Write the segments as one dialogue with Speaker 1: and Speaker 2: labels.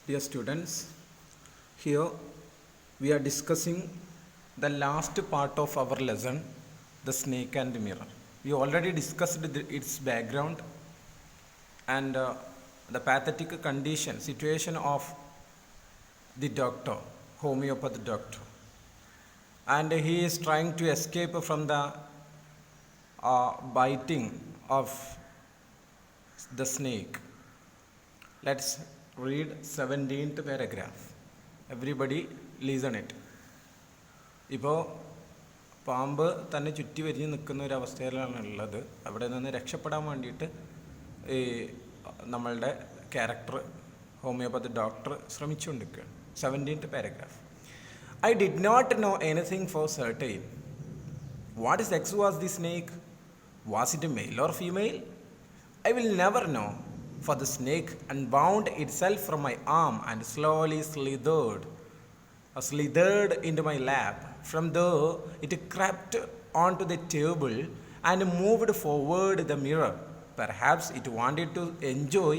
Speaker 1: Dear students, here we are discussing the last part of our lesson, the snake and mirror. We already discussed its background and the pathetic condition, situation of the doctor, homeopathy doctor. And he is trying to escape from the biting of the snake. Let's read 17th paragraph. Everybody listen it. ഇപ്പോൾ പാമ്പ് തന്നെ ചുറ്റി വരിഞ്ഞ് നിൽക്കുന്ന ഒരു അവസ്ഥയിലാണ് ഉള്ളത്. അവിടെ നിന്ന് രക്ഷപ്പെടാൻ വേണ്ടിയിട്ട് ഈ നമ്മളുടെ ക്യാരക്ടർ ഹോമിയോപ്പതി ഡോക്ടർ ശ്രമിച്ചുകൊണ്ടിരിക്കുകയാണ്. 17th paragraph. I did not know anything for certain. What sex was the snake? Was it male or female? I will never know, for the snake unbound itself from my arm and slowly slithered into my lap. From there, it crept onto the table and moved forward the mirror. Perhaps it wanted to enjoy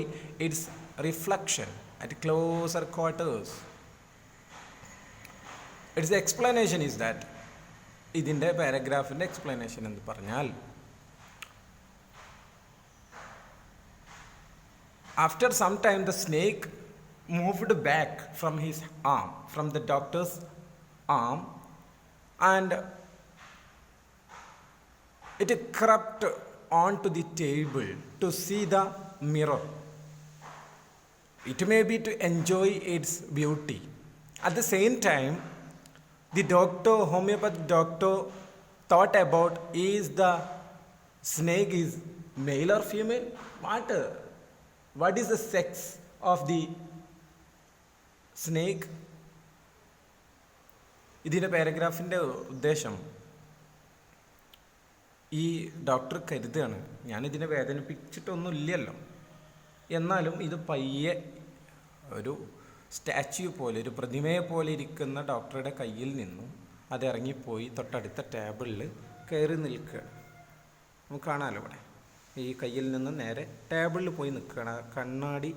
Speaker 1: its reflection at closer quarters. Its explanation is that, ഇതിൻ്റെ പാരഗ്രാഫിൻ്റെ explanation എന്ന് പറഞ്ഞാൽ, after some time the snake moved back from his arm, from the doctor's arm, and it crept onto the table to see the mirror. It may be to enjoy its beauty. At the same time, the doctor, homeopathic doctor, thought about, is the snake is male or female? What is the sex of the snake? ഇതിൻ്റെ പാരഗ്രാഫിൻ്റെ ഉദ്ദേശം, ഈ doctor കരുതുകയാണ്, ഞാനിതിനെ വേദനിപ്പിച്ചിട്ടൊന്നും ഇല്ലല്ലോ, എന്നാലും ഇത് പയ്യെ ഒരു statue പോലെ, ഒരു പ്രതിമയെ പോലെ ഇരിക്കുന്ന ഡോക്ടറുടെ കയ്യിൽ നിന്നും അത് ഇറങ്ങിപ്പോയി തൊട്ടടുത്ത ടേബിളിൽ കയറി നിൽക്കുകയാണ്. നമുക്ക് കാണാമല്ലോ ഇവിടെ, ഈ കയ്യിൽ നിന്ന് നേരെ ടേബിളിൽ പോയി നിൽക്കുകയാണ്, കണ്ണാടി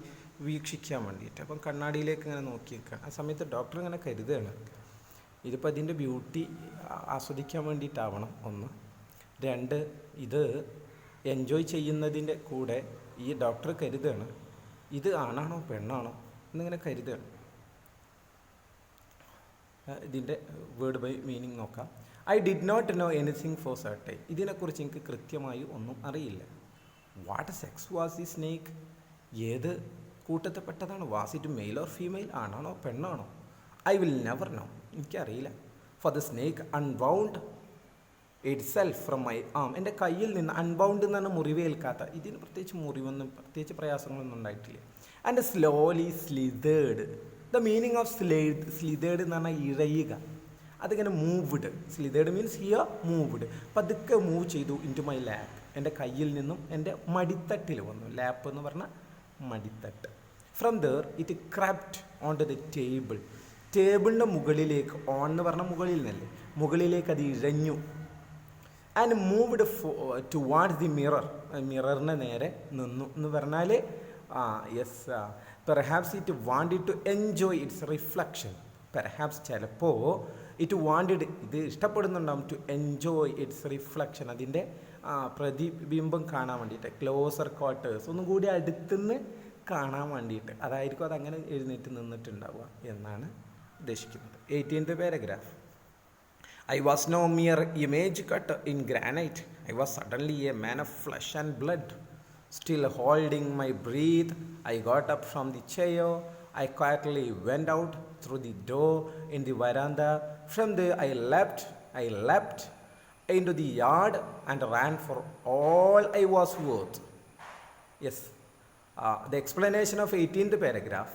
Speaker 1: വീക്ഷിക്കാൻ വേണ്ടിയിട്ട്. അപ്പം കണ്ണാടിയിലേക്ക് ഇങ്ങനെ നോക്കി നിൽക്കുകയാണ്. ആ സമയത്ത് ഡോക്ടർ ഇങ്ങനെ കരുതുകയാണ്, ഇതിപ്പോൾ അതിൻ്റെ ബ്യൂട്ടി ആസ്വദിക്കാൻ വേണ്ടിയിട്ടാവണം ഒന്ന്. രണ്ട്, ഇത് എൻജോയ് ചെയ്യുന്നതിൻ്റെ കൂടെ ഈ ഡോക്ടർ കരുതുകയാണ്, ഇത് ആണാണോ പെണ്ണാണോ എന്നിങ്ങനെ കരുതുകയാണ്. ഇതിൻ്റെ വേർഡ് ബൈ മീനിങ് നോക്കാം. I did not know anything for certain. ഇതിനെക്കുറിച്ച് എനിക്ക് കൃത്യമായി ഒന്നും അറിയില്ല. What sex was the snake? ഏത് കൂട്ടത്തിൽപ്പെട്ടതാണ്? Was it male or female? ആണാണോ പെണ്ണാണോ? I will never know. എനിക്കറിയില്ല. For the snake unbound itself from my arm. എൻ്റെ കയ്യിൽ നിന്ന്, അൺബൗണ്ട് എന്ന് പറഞ്ഞാൽ മുറിവേൽക്കാത്ത, ഇതിന് പ്രത്യേകിച്ച് മുറിവൊന്നും പ്രത്യേകിച്ച് പ്രയാസങ്ങളൊന്നും ഉണ്ടായിട്ടില്ല. And slowly slithered. The meaning of slithered എന്ന് പറഞ്ഞാൽ ഇഴയുക. അതിങ്ങനെ moved. Slithered means here moved. പതുക്കെ മൂവ് ചെയ്തു ഇൻറ്റു മൈ ലാപ്പ്. എൻ്റെ കയ്യിൽ നിന്നും എൻ്റെ മടിത്തട്ടിൽ വന്നു. ലാപ്പ് എന്ന് പറഞ്ഞാൽ മടിത്തട്ട്. From there it crept on to the table. ടേബിളിൻ്റെ മുകളിലേക്ക്, ഓൺ എന്ന് പറഞ്ഞാൽ മുകളിൽ നിന്നല്ലേ, മുകളിലേക്ക് അത് ഇഴഞ്ഞു. And moved towards the mirror. മിററിന് നേരെ നിന്നു എന്ന് പറഞ്ഞാൽ, perhaps it wanted to enjoy its reflection. Perhaps ചിലപ്പോൾ ഇറ്റ് വാണ്ടഡ്, ഇത് ഇഷ്ടപ്പെടുന്നുണ്ടാവും, ടു എൻജോയ് ഇറ്റ്സ് റിഫ്ലക്ഷൻ, അതിൻ്റെ പ്രതിബിംബം കാണാൻ വേണ്ടിയിട്ട്. ക്ലോസർ ക്വാർട്ടേഴ്സ്, ഒന്നും കൂടി അടുത്തുനിന്ന് കാണാൻ വേണ്ടിയിട്ട്. അതായിരിക്കും അതങ്ങനെ എഴുന്നേറ്റ് നിന്നിട്ടുണ്ടാവുക എന്നാണ് ഉദ്ദേശിക്കുന്നത്. 18th paragraph. I was no mere image cut in granite. I was suddenly a man of flesh and blood. Still holding my breath, I got up from the chair. I quietly went out through the door in the veranda. From there I leapt into the yard and ran for all I was worth. Yes, the explanation of 18th paragraph.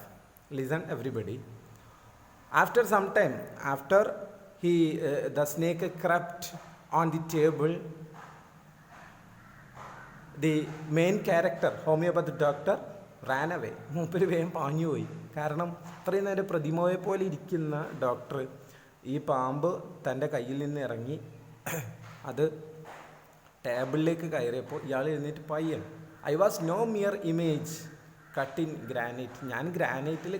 Speaker 1: Listen everybody. After some time, after the snake crept on the table, the main character, homeopathic doctor, ran away. മൂപ്പര് വേഗം പാഞ്ഞുപോയി. കാരണം അത്രയും നേരം പ്രതിമയെ പോലെ ഇരിക്കുന്ന doctor ഈ പാമ്പ് തൻ്റെ കയ്യിൽ നിന്ന് ഇറങ്ങി അത് ടേബിളിലേക്ക് കയറിയപ്പോൾ ഇയാൾ എഴുന്നേറ്റ് പയ്യൻ. I was no mere image cut in granite. ഞാൻ ഗ്രാനൈറ്റിൽ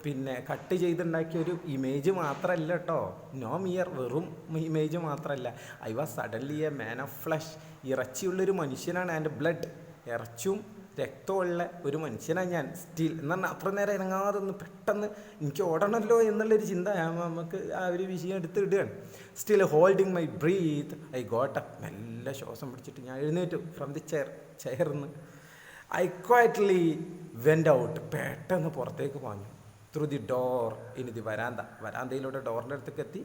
Speaker 1: പിന്നെ കട്ട് ചെയ്തുണ്ടാക്കിയ ഒരു ഇമേജ് മാത്രമല്ല കേട്ടോ, നോ മിയർ, വെറും ഇമേജ് മാത്രമല്ല. I was suddenly a man of flesh. ഇറച്ചിയുള്ളൊരു മനുഷ്യനാണ്, ആൻഡ് ബ്ലഡ്, ഇറച്ചും രക്തമുള്ള ഒരു മനുഷ്യനാണ് ഞാൻ. സ്റ്റിൽ എന്ന് പറഞ്ഞാൽ അത്ര നേരം ഇറങ്ങാതെ ഒന്ന് പെട്ടെന്ന് എനിക്ക് ഓടണമല്ലോ എന്നുള്ളൊരു ചിന്ത നമുക്ക് ആ ഒരു വിഷയം എടുത്തിടുകയാണ്. Still holding my breath I got up. നല്ല ശ്വാസം പിടിച്ചിട്ട് ഞാൻ എഴുന്നേറ്റു ഫ്രം ദി ചെയർന്ന്. I quietly went out. പെട്ടെന്ന് പുറത്തേക്ക് പാഞ്ഞു. Through the door in the വരാന്തയിലൂടെ ഡോറിൻ്റെ അടുത്തേക്ക് എത്തി.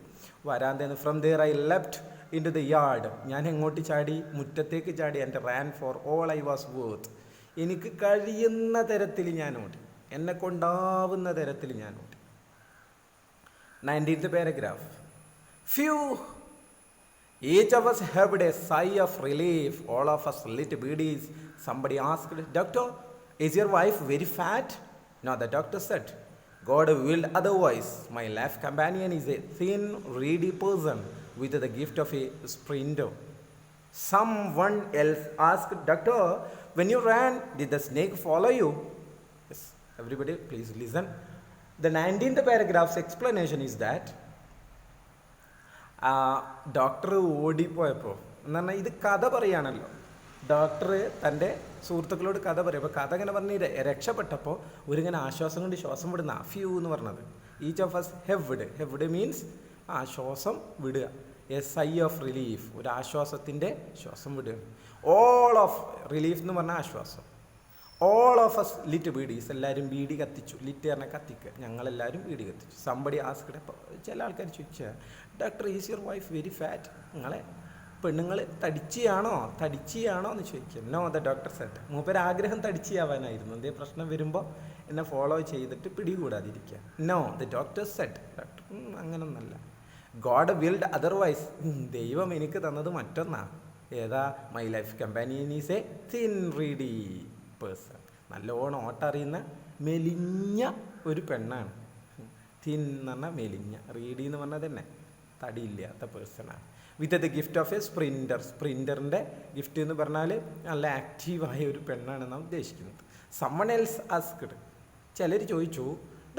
Speaker 1: വരാന്തയിൽ നിന്ന് from there I left into the yard. ഞാൻ എങ്ങോട്ട് ചാടി? മുറ്റത്തേക്ക് ചാടി. And ran for all I was worth. എനിക്ക് കഴിയുന്ന തരത്തിൽ ഞാൻ ഓടി, എന്നെ കൊണ്ടാവുന്ന തരത്തിൽ ഞാൻ ഓടി. 19th paragraph. Phew! Each of us heaved a sigh of relief. All of us lit beadies. Somebody asked, "Doctor, is your wife very fat?" No, the doctor said, "God willed otherwise. My life companion is a thin, reedy person with the gift of a sprinter." Someone else asked, "Doctor, when you ran, did the snake follow you?" Yes, everybody please listen. The 19th paragraph's explanation is that doctor ഓടിപ്പോയപ്പോൾ എന്ന് പറഞ്ഞാൽ ഇത് കഥ പറയുകയാണല്ലോ. Doctor തൻ്റെ സുഹൃത്തുക്കളോട് കഥ പറയും. അപ്പോൾ കഥ ഇങ്ങനെ പറഞ്ഞ് രക്ഷപ്പെട്ടപ്പോൾ ഒരിങ്ങനെ ആശ്വാസം കൊണ്ട് ശ്വാസം വിടുന്ന ഫ്യൂ എന്ന് പറഞ്ഞത്. ഈച്ച് ഓഫ് അസ് ഹെവ്ഡ് മീൻസ് ശ്വാസം വിടുക. എ സൈ ഓഫ് റിലീഫ്, ഒരു ആശ്വാസത്തിൻ്റെ ശ്വാസം വിടുക. ഓൾ ഓഫ് റിലീഫ് എന്ന് പറഞ്ഞാൽ ആശ്വാസം. ഓൾ ഓഫ് അസ് ലിറ്റ് ബീഡീസ്, എല്ലാവരും ബീഡി കത്തിച്ചു. ലിറ്റ് പറഞ്ഞാൽ കത്തിക്കുക, ഞങ്ങളെല്ലാവരും ബീഡി കത്തിച്ചു. സംബടി ആസ്ക്ഡ്, അപ്പോൾ ചില ആൾക്കാർ ചോദിച്ചാൽ, doctor is your wife very fat? നിങ്ങളെ പെണ്ണുങ്ങൾ തടിച്ചിയാണോ എന്ന് ചോദിക്കുക. No, the doctor said. മൂപ്പര് ആഗ്രഹം തടിച്ചിയാവാനായിരുന്നു. എന്തേ പ്രശ്നം വരുമ്പോൾ എന്നെ ഫോളോ ചെയ്തിട്ട് പിടികൂടാതിരിക്കുക. No, the doctor said. Doctor അങ്ങനൊന്നല്ല. God willed otherwise. ദൈവം എനിക്ക് തന്നത് മറ്റൊന്നാ. ഏതാ? My life companion is a thin reedy person. നല്ലോണം ഓട്ടറിയുന്ന മെലിഞ്ഞ ഒരു പെണ്ണാണ്. തിൻ എന്ന് പറഞ്ഞാൽ മെലിഞ്ഞ, റീഡി എന്ന് പറഞ്ഞാൽ തന്നെ തടിയില്ലാത്ത പേഴ്സണാണ്. With the gift of a sprinter. സ്പ്രിൻറ്ററിൻ്റെ ഗിഫ്റ്റ് എന്ന് പറഞ്ഞാൽ നല്ല ആക്റ്റീവായ ഒരു പെണ്ണാണ് നാം ഉദ്ദേശിക്കുന്നത്. Someone else asked. ചിലർ ചോദിച്ചു,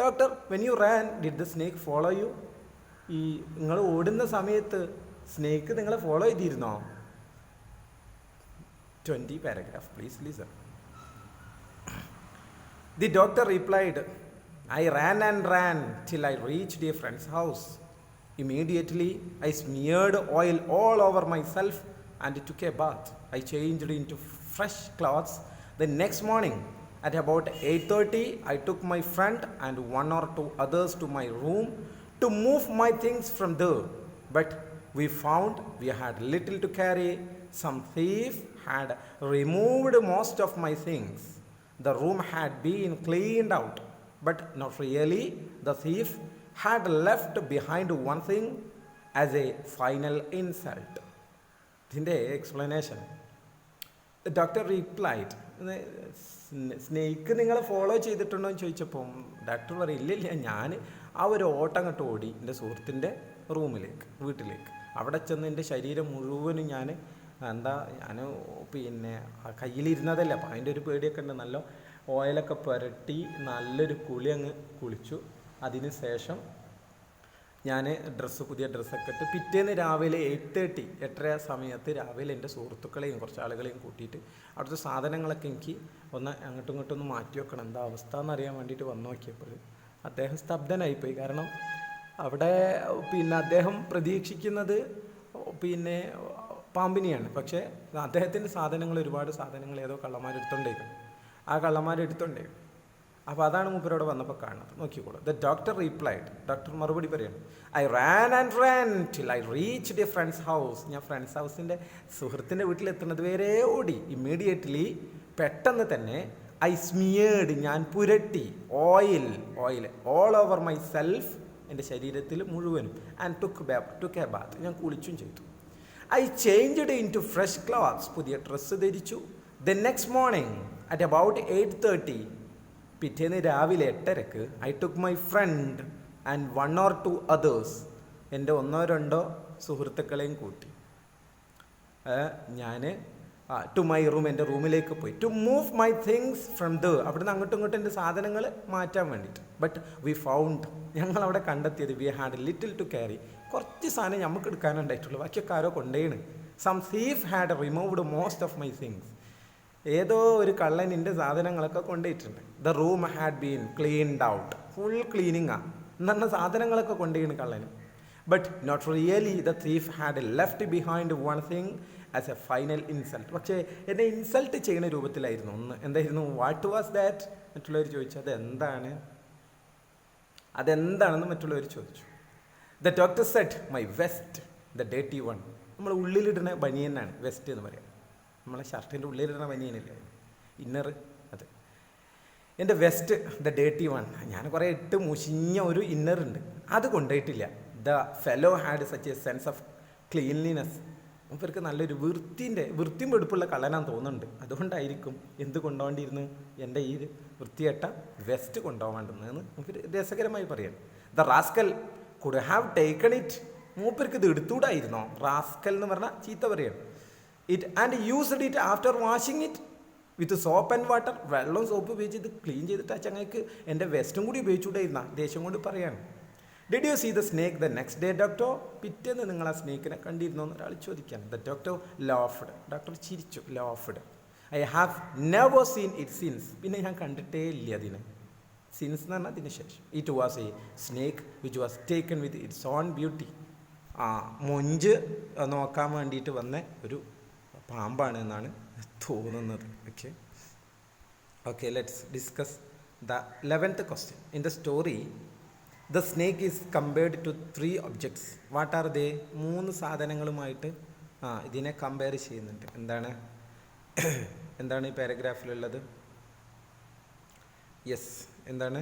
Speaker 1: doctor when you ran did the snake follow you? ഈ നിങ്ങൾ ഓടുന്ന സമയത്ത് സ്നേക്ക് നിങ്ങളെ ഫോളോ ചെയ്തിരുന്നോ? 20 paragraph, please listen. The doctor replied, I ran and ran till I reached a friend's house. Immediately I smeared oil all over myself and took a bath. I changed into fresh clothes. The next morning at about 8:30 I took my friend and one or two others to my room to move my things from there. But we found we had little to carry. Some thief had removed most of my things. The room had been cleaned out, but not really. The thief had left behind one thing as a final insult. ഇതിൻ്റെ explanation. Doctor replied. Snake നിങ്ങളെ follow ചെയ്തിട്ടുണ്ടോ എന്ന് ചോദിച്ചപ്പോൾ doctor പറയും, ഇല്ലില്ല, ഞാൻ ആ ഒരു ഓട്ടം അങ്ങോട്ട് ഓടി എൻ്റെ സുഹൃത്തിൻ്റെ വീട്ടിലേക്ക്. അവിടെ ചെന്ന് എൻ്റെ ശരീരം മുഴുവനും ഞാൻ പിന്നെ കയ്യിലിരുന്നതല്ല, അപ്പം അതിൻ്റെ ഒരു പേടിയൊക്കെ ഉണ്ട്. നല്ല ഓയിലൊക്കെ പുരട്ടി നല്ലൊരു കുളി അങ്ങ് കുളിച്ചു. അതിന് ശേഷം ഞാൻ പുതിയ ഡ്രസ്സൊക്കെ ഇട്ട് പിറ്റേന്ന് രാവിലെ 8:30 സമയത്ത് രാവിലെ എൻ്റെ സുഹൃത്തുക്കളെയും കുറച്ച് ആളുകളെയും കൂട്ടിയിട്ട് അവിടുത്തെ സാധനങ്ങളൊക്കെ എനിക്ക് ഒന്ന് അങ്ങോട്ടും ഇങ്ങോട്ടും ഒന്ന് മാറ്റി വെക്കണം, എന്താ അവസ്ഥ എന്നറിയാൻ വേണ്ടിയിട്ട് വന്നു നോക്കിയപ്പോൾ അദ്ദേഹം സ്തബ്ധനായിപ്പോയി. കാരണം അവിടെ അദ്ദേഹം പ്രതീക്ഷിക്കുന്നത് പാമ്പിനെയാണ്. പക്ഷേ അദ്ദേഹത്തിൻ്റെ ഒരുപാട് സാധനങ്ങൾ ഏതോ കള്ളന്മാരെടുത്തോണ്ടേക്കും. ആ കള്ളന്മാരെടുത്തോണ്ടേക്കും. അപ്പോൾ അതാണ് മൂപ്പരോട് വന്നപ്പോൾ കാണുന്നത്. നോക്കിക്കോളൂ. The doctor റീപ്ലൈഡ്. ഡോക്ടർ മറുപടി പറയണം, I Rann and Rann till I reached A friends house. ഞാൻ ഫ്രണ്ട്സ് ഹൗസിൻ്റെ സുഹൃത്തിൻ്റെ വീട്ടിലെത്തുന്നത് വരെ ഓടി. ഇമ്മീഡിയറ്റ്ലി, പെട്ടെന്ന് തന്നെ, ഐ സ്മിയേർഡ്, ഞാൻ പുരട്ടി, oil all over my self, എൻ്റെ ശരീരത്തിൽ മുഴുവനും, ആൻഡ് ടുക്ക് എ ബാത്ത്, ഞാൻ കുളിച്ചും ചെയ്തു. I changed into fresh clothes, പുതിയ ഡ്രസ്സ് ധരിച്ചു. The next morning at about 8:30, പിറ്റേന്ന് രാവിലെ 8:30, I took my friend and 1 or 2 others, എൻ്റെ 1 or 2 സുഹൃത്തുക്കളെയും കൂട്ടി ഞാൻ ടു മൈ റൂം, എൻ്റെ റൂമിലേക്ക് പോയി. To move my things from the, അവിടുന്ന് അങ്ങോട്ടും ഇങ്ങോട്ടും എൻ്റെ സാധനങ്ങൾ മാറ്റാൻ വേണ്ടിയിട്ട്. ബട്ട് വി ഫൗണ്ട്, ഞങ്ങളവിടെ കണ്ടെത്തിയത്, we had little to carry, കുറച്ച് സാധനം നമുക്ക് എടുക്കാനുണ്ടായിട്ടുള്ളൂ, ബാക്കിയൊക്കെ ആരോ കൊണ്ടേണ്. Some thief had removed most of my things, ഏതോ ഒരു കള്ളൻ എൻ്റെ സാധനങ്ങളൊക്കെ കൊണ്ടുപോയിട്ടുണ്ട്. The room had been cleaned out, full ക്ലീനിങ്ങാണ് എന്ന് പറഞ്ഞ സാധനങ്ങളൊക്കെ കൊണ്ടുപോയിണ് കള്ളന്. But not really the thief had left behind one thing as a final insult. പക്ഷേ എന്നെ ഇൻസൾട്ട് ചെയ്യുന്ന രൂപത്തിലായിരുന്നു ഒന്ന്. എന്തായിരുന്നു? What was that? മറ്റുള്ളവർ ചോദിച്ചു അതെന്താണെന്ന് മറ്റുള്ളവർ ചോദിച്ചു. The doctor Z my west the dirty one. നമ്മൾ ഉള്ളിലിടുന്ന ബനിയനാണ് വെസ്റ്റ് എന്ന് പറയാം. നമ്മളെ ഷർട്ടിൻ്റെ ഉള്ളിലിടുന്ന ബനിയനില്ലേ, ഇന്നർ, അത് എൻ്റെ വെസ്റ്റ് ദ ഡേർട്ടി വൺ. ഞാൻ കുറേ ഇട്ട് മുഷിഞ്ഞ ഒരു ഇന്നറുണ്ട്, അത് കൊണ്ടുപോയിട്ടില്ല. The fellow had such a sense of cleanliness. ഇവർക്ക് നല്ലൊരു വൃത്തിയും വെടുപ്പുള്ള കള്ളനാന്ന് തോന്നുന്നുണ്ട്. അതുകൊണ്ടായിരിക്കും എന്ത് കൊണ്ടുപോകേണ്ടിയിരുന്നു, എൻ്റെ ഈ വൃത്തികെട്ട വെസ്റ്റ് കൊണ്ടുപോകേണ്ടെന്ന് ഇവർ രസകരമായി പറയാം. The rascal could have taken it. മൂപ്പർക്ക് ഇത് എടുത്തുകൂടായിരുന്നോ? റാസ്കൽ എന്ന് പറഞ്ഞാൽ ചീത്ത പറയാണ്. It and used it after washing it with soap and water. വെള്ളവും സോപ്പ് ഉപയോഗിച്ച് ഇത് ക്ലീൻ ചെയ്തിട്ട് ആ ചങ്ങയ്ക്ക് എൻ്റെ വെസ്റ്റും കൂടി ഉപയോഗിച്ചുകൂടായിരുന്ന ദേഷ്യം കൊണ്ട് പറയാണ്. Did you see the snake the next day doctor? പിറ്റേന്ന് നിങ്ങൾ ആ സ്നേക്കിനെ കണ്ടിരുന്നോ എന്ന് ഒരാൾ ചോദിക്കുകയാണ്. The doctor laughed. ഡോക്ടർ ചിരിച്ചു. Laughed. I have never seen it since. പിന്നെ ഞാൻ കണ്ടിട്ടേ ഇല്ല അതിന്. സിൻസ് എന്ന് പറഞ്ഞാൽ അതിന് ശേഷം. It was a snake which was taken with its own beauty. മൊഞ്ച് നോക്കാൻ വേണ്ടിയിട്ട് വന്ന ഒരു പാമ്പാണ് എന്നാണ് തോന്നുന്നത്. Okay let's discuss the 11th question. In the story the snake is compared to 3 objects. What are they? 3 സാധനങ്ങളുമായിട്ട് ഇതിനെ കമ്പയർ ചെയ്യുന്നുണ്ട്. എന്താണ് ഈ പാരഗ്രാഫിലുള്ളത്? യെസ്, എന്താണ്?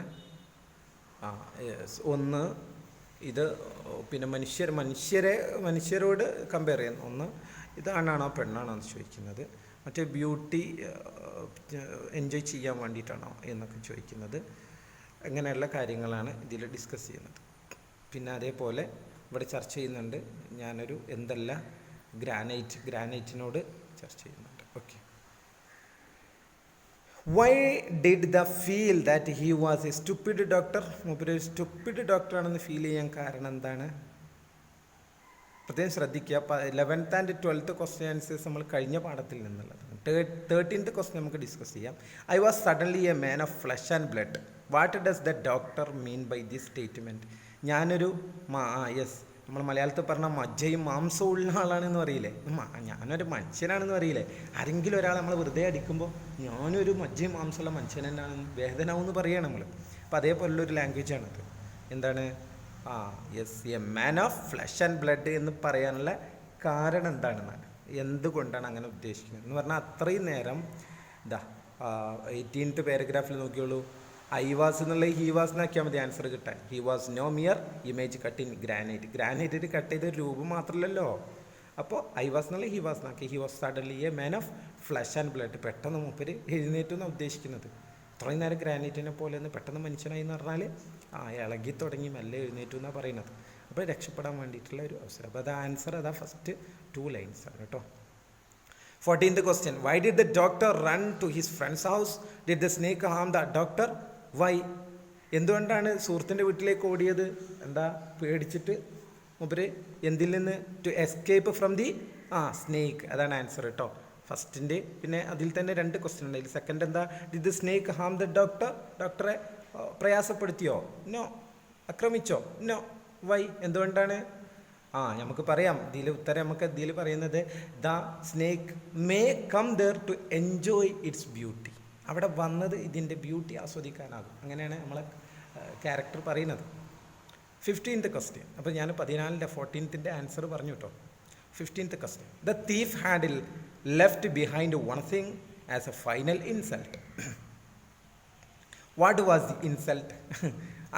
Speaker 1: ഒന്ന് ഇത് പിന്നെ മനുഷ്യരോട് കമ്പയർ ചെയ്യുന്നു. ഒന്ന് ഇത് ആണാണോ പെണ്ണാണോ എന്ന് ചോദിക്കുന്നത്. മറ്റേ ബ്യൂട്ടി എൻജോയ് ചെയ്യാൻ വേണ്ടിയിട്ടാണോ എന്നൊക്കെ ചോദിക്കുന്നത്. അങ്ങനെയുള്ള കാര്യങ്ങളാണ് ഇതിൽ ഡിസ്കസ് ചെയ്യുന്നത്. പിന്നെ അതേപോലെ ഇവിടെ ചർച്ച ചെയ്യുന്നുണ്ട് ഞാനൊരു ഗ്രാനൈറ്റിനോട് ചർച്ച ചെയ്യുന്നുണ്ട്. Okay. Why did the feel that he was A stupid doctor? മൂപ്പര് ഒരു സ്റ്റുപ്പിഡ് ഡോക്ടറാണെന്ന് ഫീൽ ചെയ്യാൻ കാരണം എന്താണ്? പ്രത്യേകം ശ്രദ്ധിക്കുക. 11th and 12th question answers നമ്മൾ കഴിഞ്ഞ പാഠത്തിൽ നിന്നുള്ളത്. 13th question നമുക്ക് ഡിസ്കസ് ചെയ്യാം. I was suddenly a man of flesh and blood. What does the doctor mean by this statement? ഞാനൊരു നമ്മൾ മലയാളത്തിൽ പറഞ്ഞാൽ മജ്ജയും മാംസവും ഉള്ള ആളാണെന്ന് പറയില്ലേ, ഞാനൊരു മനുഷ്യനാണെന്ന് പറയില്ലേ. ആരെങ്കിലും ഒരാൾ നമ്മൾ വെറുതെ അടിക്കുമ്പോൾ ഞാനൊരു മജ്ജയും മാംസമുള്ള മനുഷ്യൻ തന്നെയാണെന്ന് വേദനാവെന്ന് പറയുകയാണ് നമ്മൾ. അപ്പോൾ അതേപോലുള്ളൊരു ലാംഗ്വേജാണത്. എന്താണ്? A man of flesh and blood എന്ന് പറയാനുള്ള കാരണം എന്താണെന്നാണ്, എന്തുകൊണ്ടാണ് അങ്ങനെ ഉദ്ദേശിക്കുന്നത് എന്ന് പറഞ്ഞാൽ അത്രയും നേരം 18th പാരഗ്രാഫിൽ നോക്കിയോളൂ. ഐ വാസ് എന്നുള്ള ഹി വാസ് എന്നാക്കിയാൽ മതി ആൻസർ കിട്ടാൻ. He was no mere image cut in granite cut ചെയ്ത രൂപം മാത്രമല്ലല്ലോ. അപ്പോൾ ഐ വാസ് എന്നുള്ള ഹി വാസ് എന്നാക്കി. He was suddenly a man of flesh and blood. പെട്ടെന്ന് മൂപ്പര് എഴുന്നേറ്റെന്നാണ് ഉദ്ദേശിക്കുന്നത്. ഇത്രയും നേരം ഗ്രാനൈറ്റിനെ പോലെ ഒന്ന് പെട്ടെന്ന് മനുഷ്യനായി എന്ന് പറഞ്ഞാൽ ഇളകി തുടങ്ങി മെല്ലെ എഴുന്നേറ്റു എന്നാണ് പറയുന്നത്. അപ്പോൾ രക്ഷപ്പെടാൻ വേണ്ടിയിട്ടുള്ള ഒരു അവസരം. അപ്പോൾ അത് ആൻസർ ഫസ്റ്റ് 2 lines ആണ് കേട്ടോ. 14th question. Why did the doctor run to his friend's house? Did the snake harm the doctor? Why? എന്തുകൊണ്ടാണ് സുഹൃത്തിൻ്റെ വീട്ടിലേക്ക് ഓടിയത്? പേടിച്ചിട്ട് മൂപ്പര് എന്തിൽ നിന്ന്? To escape from the snake. അതാണ് ആൻസർ കേട്ടോ. ഫസ്റ്റിൻ്റെ പിന്നെ അതിൽ തന്നെ 2 question ഉണ്ട്. അതിൽ സെക്കൻഡ് എന്താ? Did the snake harm the doctor? ഡോക്ടറെ പ്രയാസപ്പെടുത്തിയോ? നോ. ആക്രമിച്ചോ? നോ. വൈ? എന്തുകൊണ്ടാണ്? നമുക്ക് പറയാം. ഉത്തരം നമുക്ക് ഇതിൽ പറയുന്നത് the snake may come there to enjoy its beauty. അവിടെ വന്നത് ഇതിൻ്റെ ബ്യൂട്ടി ആസ്വദിക്കാനാകും. അങ്ങനെയാണ് നമ്മളെ ക്യാരക്ടർ പറയുന്നത്. 15th question. അപ്പോൾ ഞാൻ 14th ആൻസർ പറഞ്ഞു കേട്ടോ. 15th question. The thief had left behind one thing as a final insult. What was the insult?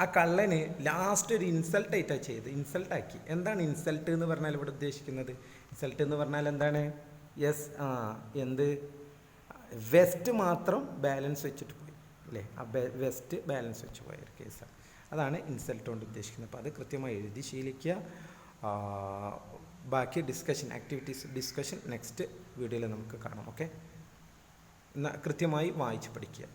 Speaker 1: ആ കള്ളന് ലാസ്റ്റ് ഒരു ഇൻസൾട്ടായിട്ടാണ് ചെയ്ത്. ഇൻസൾട്ടാക്കി. എന്താണ് ഇൻസൾട്ട് എന്ന് പറഞ്ഞാൽ ഇവിടെ ഉദ്ദേശിക്കുന്നത്? ഇൻസൾട്ട് എന്ന് പറഞ്ഞാൽ എന്താണ്? വെസ്റ്റ് മാത്രം ബാലൻസ് വെച്ചിട്ട് പോയി അല്ലേ? ആ വെസ്റ്റ് ബാലൻസ് വെച്ച് പോയ ഒരു കേസാണ്. അതാണ് ഇൻസൾട്ട് കൊണ്ട് ഉദ്ദേശിക്കുന്നത്. അപ്പോൾ അത് കൃത്യമായി എഴുതി ശീലിക്കുക. ബാക്കി ആക്ടിവിറ്റീസ് ഡിസ്കഷൻ നെക്സ്റ്റ് വീഡിയോയിൽ നമുക്ക് കാണാം. ഓക്കെ, എന്നാൽ കൃത്യമായി വായിച്ച് പഠിക്കുക.